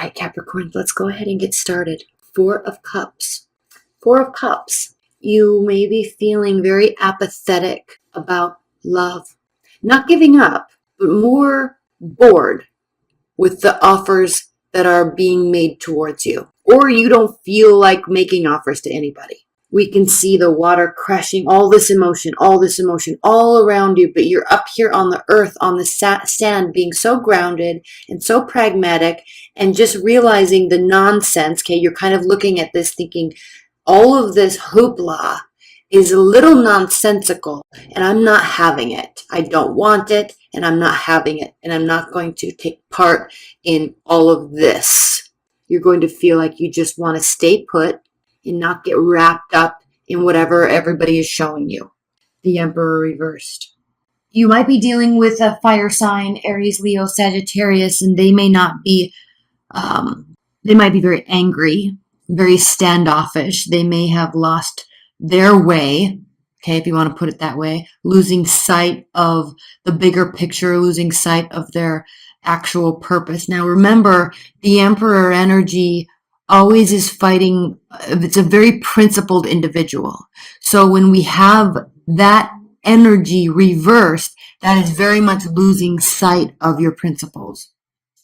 right, Capricorn, let's go ahead and get started. Four of Cups. Four of Cups. You may be feeling very apathetic about love. Not giving up, but more bored with the offers that are being made towards you. Or you don't feel like making offers to anybody. We can see the water crashing, all this emotion all around you, but you're up here on the earth, on the sand, being so grounded and so pragmatic and just realizing the nonsense. Okay, you're kind of looking at this thinking all of this hoopla is a little nonsensical and I'm not having it. I don't want it and I'm not having it, and I'm not going to take part in all of this. You're going to feel like you just want to stay put and not get wrapped up in whatever everybody is showing you. The Emperor reversed. You might be dealing with a fire sign, Aries, Leo, Sagittarius, and they may not be, they might be very angry, very standoffish. They may have lost their way, okay, if you want to put it that way, losing sight of the bigger picture, losing sight of their actual purpose. Now remember, the Emperor energy always is fighting. It's a very principled individual. So when we have that energy reversed, that is very much losing sight of your principles.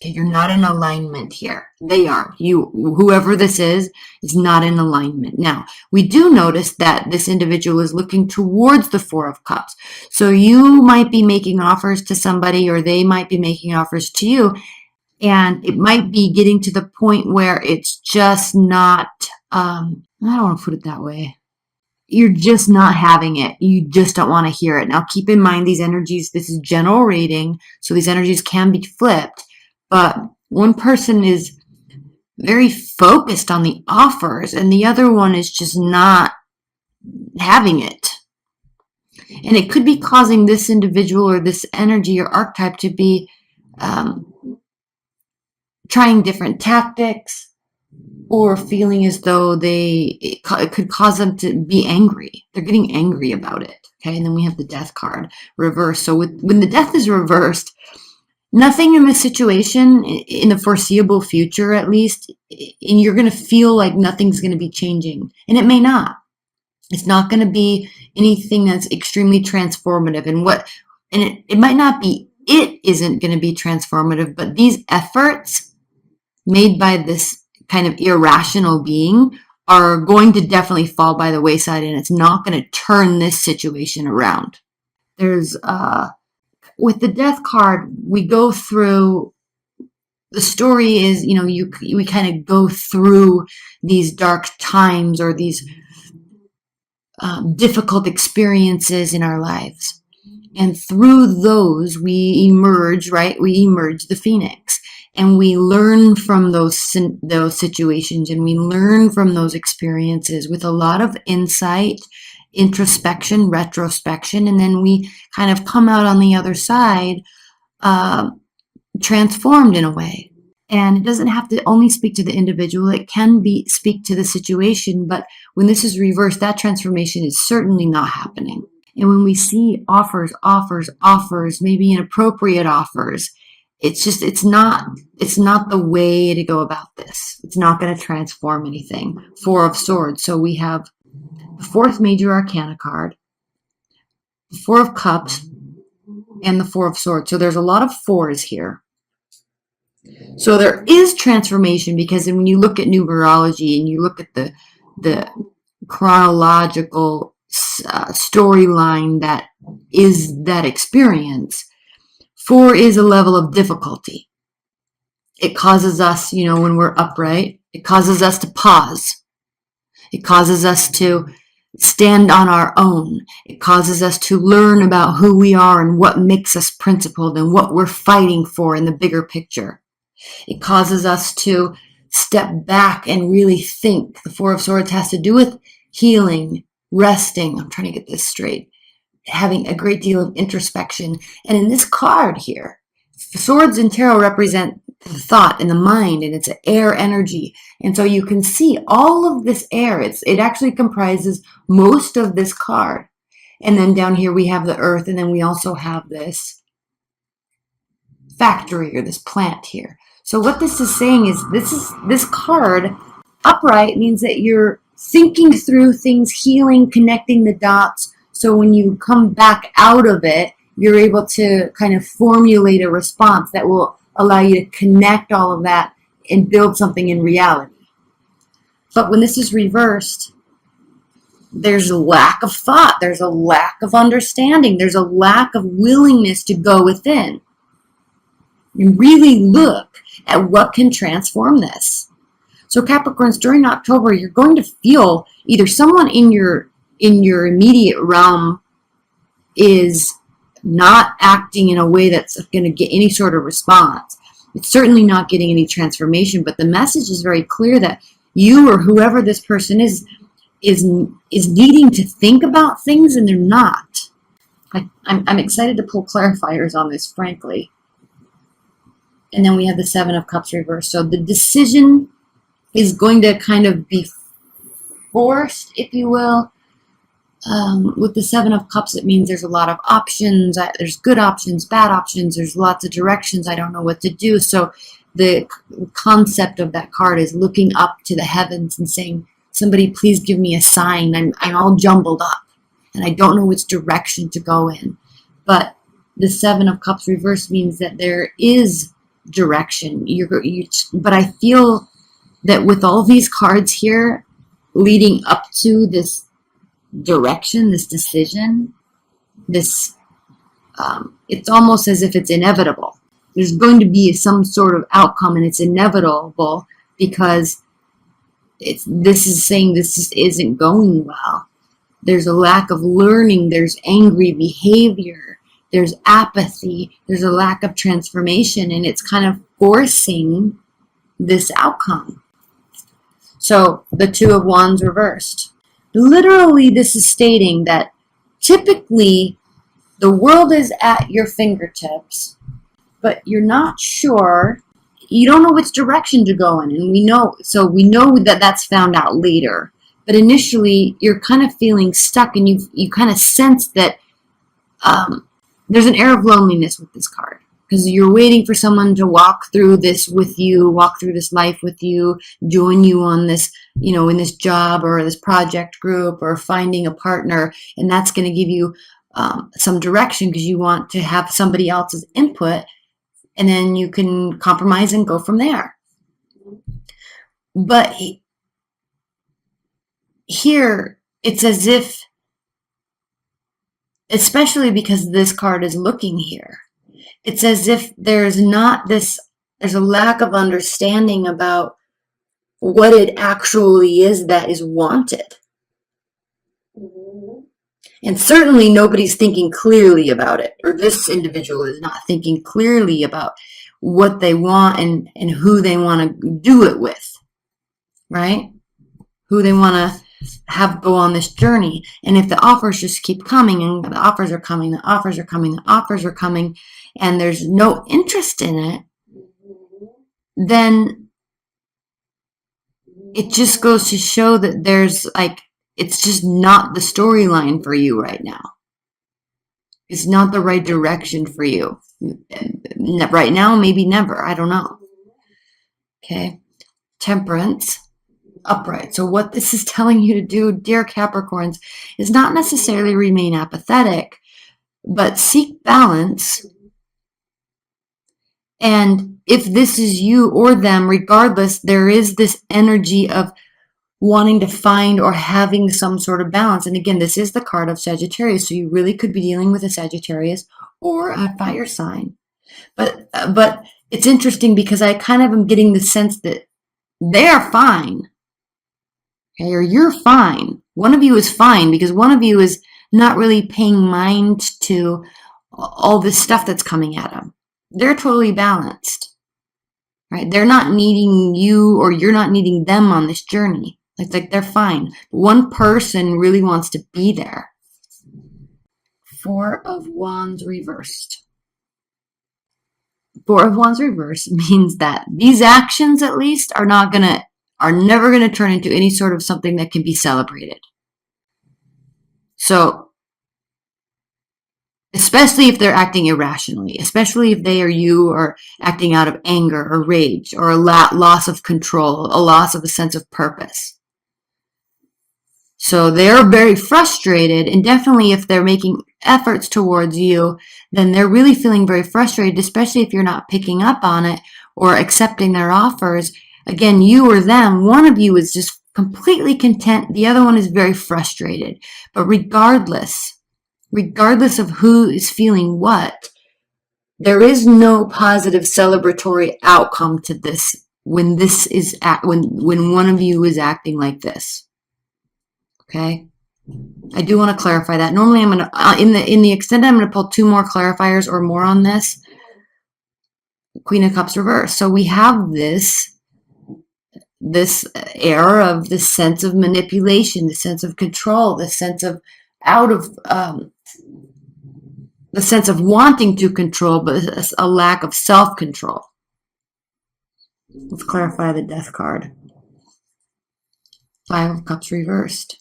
Okay, you're not in alignment here. They are. You, whoever this is not in alignment. Now, we do notice that this individual is looking towards the Four of Cups. So you might be making offers to somebody, or they might be making offers to you. And it might be getting to the point where it's just not, I don't want to put it that way. You're just not having it. You just don't want to hear it. Now, keep in mind these energies, this is general reading, so these energies can be flipped. But one person is very focused on the offers, and the other one is just not having it. And it could be causing this individual or this energy or archetype to be trying different tactics, or feeling as though it could cause them to be angry. They're getting angry about it. Okay, and then we have the Death card reversed. So when the Death is reversed, nothing in this situation, in the foreseeable future at least, and you're going to feel like nothing's going to be changing. And it may not. It's not going to be anything that's extremely transformative. And it might not be, it isn't going to be transformative, but these efforts made by this kind of irrational being are going to definitely fall by the wayside, and it's not going to turn this situation around. There's, with the Death card, we go through, the story is, we kind of go through these dark times or these difficult experiences in our lives. And through those, we emerge, right? We emerge the Phoenix. And we learn from those situations, and we learn from those experiences with a lot of insight, introspection, retrospection, and then we kind of come out on the other side transformed in a way. And it doesn't have to only speak to the individual. It can speak to the situation, but when this is reversed, that transformation is certainly not happening. And when we see offers, maybe inappropriate offers, it's not the way to go about this. It's not going to transform anything. Four of Swords. So we have the fourth major arcana card, the Four of Cups, and the Four of Swords. So there's a lot of fours here. So there is transformation, because when you look at numerology and you look at the chronological storyline that is that experience, 4 is a level of difficulty. It causes us, when we're upright, it causes us to pause. It causes us to stand on our own. It causes us to learn about who we are and what makes us principled and what we're fighting for in the bigger picture. It causes us to step back and really think. The Four of Swords has to do with healing, resting. I'm trying to get this straight. Having a great deal of introspection. And in this card here, swords in tarot represent the thought and the mind, and it's an air energy. And so you can see all of this air. It actually comprises most of this card. And then down here we have the earth, and then we also have this factory or this plant here. So what this is saying is this card upright means that you're thinking through things, healing, connecting the dots. So when you come back out of it, you're able to kind of formulate a response that will allow you to connect all of that and build something in reality. But when this is reversed, there's a lack of thought, there's a lack of understanding, there's a lack of willingness to go within and really look at what can transform this. So Capricorns, during October, you're going to feel either someone in your immediate realm is not acting in a way that's going to get any sort of response. It's certainly not getting any transformation, but the message is very clear that you or whoever this person is needing to think about things, and they're not. I'm excited to pull clarifiers on this, frankly. And then we have the Seven of Cups reversed. So the decision is going to kind of be forced, if you will. With the Seven of Cups, it means there's a lot of options. There's good options, bad options. There's lots of directions. I don't know what to do. So the concept of that card is looking up to the heavens and saying, somebody please give me a sign. I'm all jumbled up and I don't know which direction to go in. But the Seven of Cups reversed means that there is direction. But I feel that with all these cards here leading up to this direction, this decision, this it's almost as if it's inevitable. There's going to be some sort of outcome, and it's inevitable because this is saying this just isn't going well. There's a lack of learning, there's angry behavior, there's apathy, there's a lack of transformation, and it's kind of forcing this outcome. So the Two of Wands reversed. Literally, this is stating that typically the world is at your fingertips, but you're not sure, you don't know which direction to go in, and we know that that's found out later. But initially, you're kind of feeling stuck, and you kind of sense that there's an air of loneliness with this card, because you're waiting for someone to walk through this with you, walk through this life with you, join you on this, in this job or this project group, or finding a partner, and that's going to give you some direction because you want to have somebody else's input, and then you can compromise and go from there. But here, it's as if, especially because this card is looking here, it's as if there's a lack of understanding about what it actually is that is wanted. And certainly nobody's thinking clearly about it, or this individual is not thinking clearly about what they want and who they want to do it with, right? Who they want to have go on this journey. And if the offers just keep coming, and the offers are coming, the offers are coming, the offers are coming, and there's no interest in it, then it just goes to show that it's just not the storyline for you right now. It's not the right direction for you. Right now, maybe never. I don't know. Okay. Temperance, upright. So what this is telling you to do, dear Capricorns, is not necessarily remain apathetic, but seek balance. And if this is you or them, regardless, there is this energy of wanting to find or having some sort of balance. And again, this is the card of Sagittarius, so you really could be dealing with a Sagittarius or a fire sign. But it's interesting because I kind of am getting the sense that they're fine. Okay, or you're fine. One of you is fine because one of you is not really paying mind to all this stuff that's coming at them. They're totally balanced, right? They're not needing you, or you're not needing them on this journey. Like they're fine. One person really wants to be there. Four of Wands reversed. Four of Wands reversed means that these actions, at least, are never gonna turn into any sort of something that can be celebrated. So especially if they're acting irrationally, especially if they or you are acting out of anger or rage or a loss of control, a loss of a sense of purpose. So they're very frustrated, and definitely if they're making efforts towards you, then they're really feeling very frustrated, especially if you're not picking up on it or accepting their offers. Again, you or them, one of you is just completely content, the other one is very frustrated. But regardless of who is feeling what, there is no positive celebratory outcome to this when when one of you is acting like this. Okay, I do want to clarify that. Normally, I'm gonna in the extended, I'm gonna pull 2 more clarifiers or more on this. Queen of Cups reverse. So we have this air of this sense of manipulation, the sense of control, the sense of the sense of wanting to control, but a lack of self-control. Let's clarify the Death card. 5 of Cups reversed.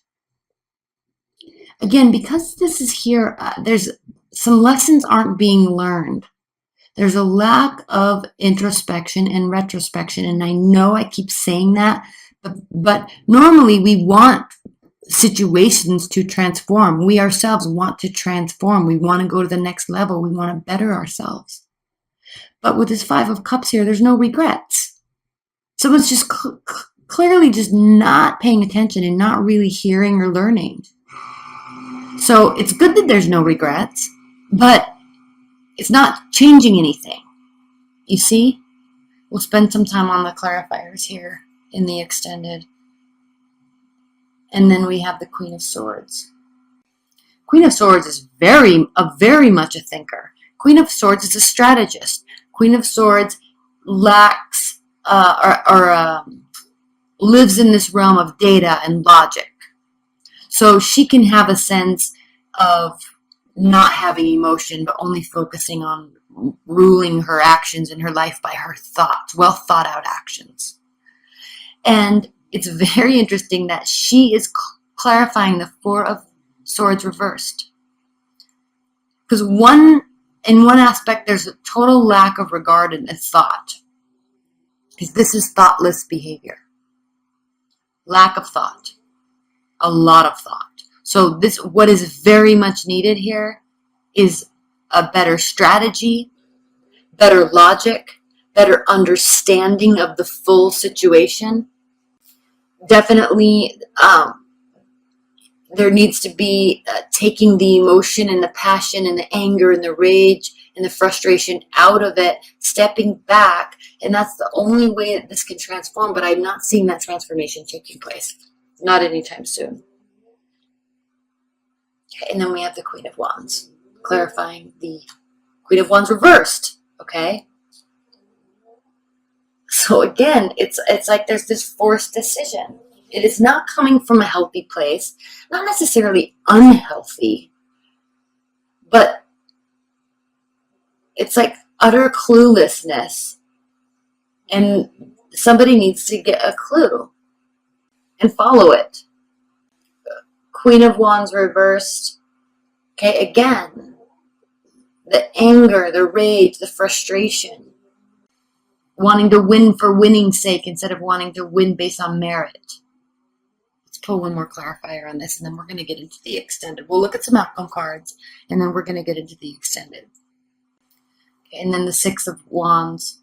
Again, because this is here, there's some lessons aren't being learned. There's a lack of introspection and retrospection, and I know I keep saying that, but normally we want situations to transform. We ourselves want to transform. We want to go to the next level. We want to better ourselves. But with this 5 of Cups here, there's no regrets. Someone's just clearly just not paying attention and not really hearing or learning. So it's good that there's no regrets, but it's not changing anything. You see? We'll spend some time on the clarifiers here in the extended. And then we have the Queen of Swords. Queen of Swords is very much a thinker. Queen of Swords is a strategist. Queen of Swords lacks lives in this realm of data and logic. So she can have a sense of not having emotion, but only focusing on ruling her actions in her life by her thoughts, well thought out actions. And it's very interesting that she is clarifying the 4 of Swords reversed. Because in one aspect, there's a total lack of regard and thought. Because this is thoughtless behavior. Lack of thought. A lot of thought. So what is very much needed here is a better strategy, better logic, better understanding of the full situation. Definitely, there needs to be taking the emotion and the passion and the anger and the rage and the frustration out of it, stepping back, and that's the only way that this can transform, but I'm not seeing that transformation taking place. Not anytime soon. Okay, and then we have the Queen of Wands, clarifying the Queen of Wands reversed, okay? So again, it's like there's this forced decision. It is not coming from a healthy place, not necessarily unhealthy, but it's like utter cluelessness. And somebody needs to get a clue and follow it. Queen of Wands reversed. Okay, again, the anger, the rage, the frustration. Wanting to win for winning's sake instead of wanting to win based on merit. Let's pull one more clarifier on this, and then we're going to get into the extended. We'll look at some outcome cards, and then we're going to get into the extended. Okay, and then the 6 of Wands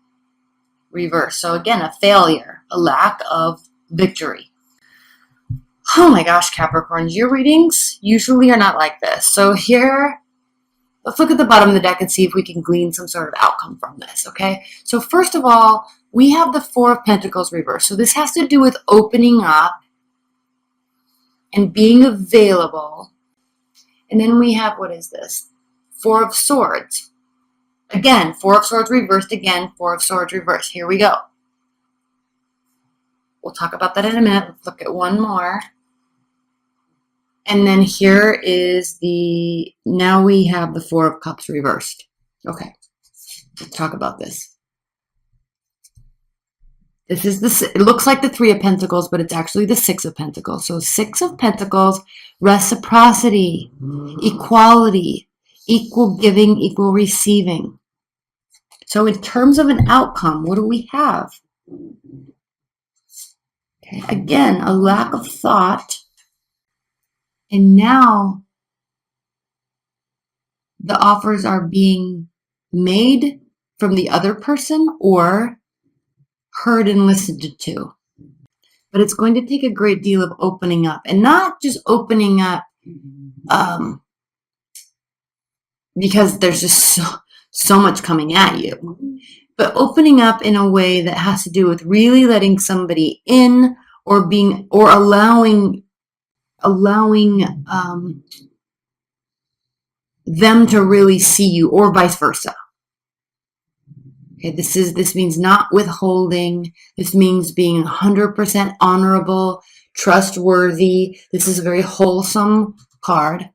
reverse. So again, a failure, a lack of victory. Oh my gosh, Capricorns, your readings usually are not like this. So here, let's look at the bottom of the deck and see if we can glean some sort of outcome from this, okay? So first of all, we have the 4 of Pentacles reversed. So this has to do with opening up and being available. And then we have, what is this? 4 of Swords. Again, 4 of Swords reversed again, 4 of Swords reversed. Here we go. We'll talk about that in a minute. Let's look at one more. And then here is now we have the 4 of Cups reversed. Okay, let's talk about this. It looks like the 3 of Pentacles, but it's actually the 6 of Pentacles. So 6 of Pentacles, reciprocity, equality, Equal giving, equal receiving. So in terms of an outcome, what do we have? Okay, again, a lack of thought. And now the offers are being made from the other person or heard and listened to. But it's going to take a great deal of opening up, and not just opening up because there's just so much coming at you, but opening up in a way that has to do with really letting somebody in, or allowing them to really see you, or vice versa. Okay, this means not withholding. This means being 100% honorable, trustworthy. This is a very wholesome card.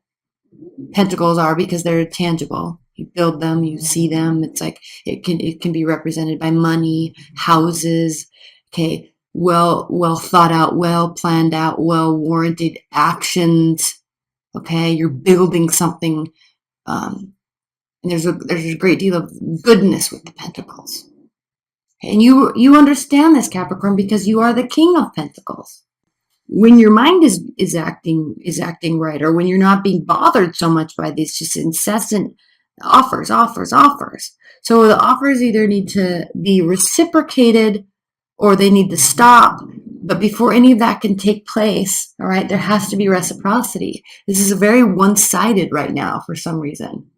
Pentacles are, because they're tangible. You build them, you see them. It's like it can be represented by money, houses. Okay, well thought out, well planned out, well warranted actions. Okay, you're building something. And there's a great deal of goodness with the Pentacles. And you understand this, Capricorn, because you are the King of Pentacles. When your mind is acting right, or when you're not being bothered so much by these just incessant offers. So the offers either need to be reciprocated or they need to stop. But before any of that can take place, all right, there has to be reciprocity. This is very one-sided right now for some reason.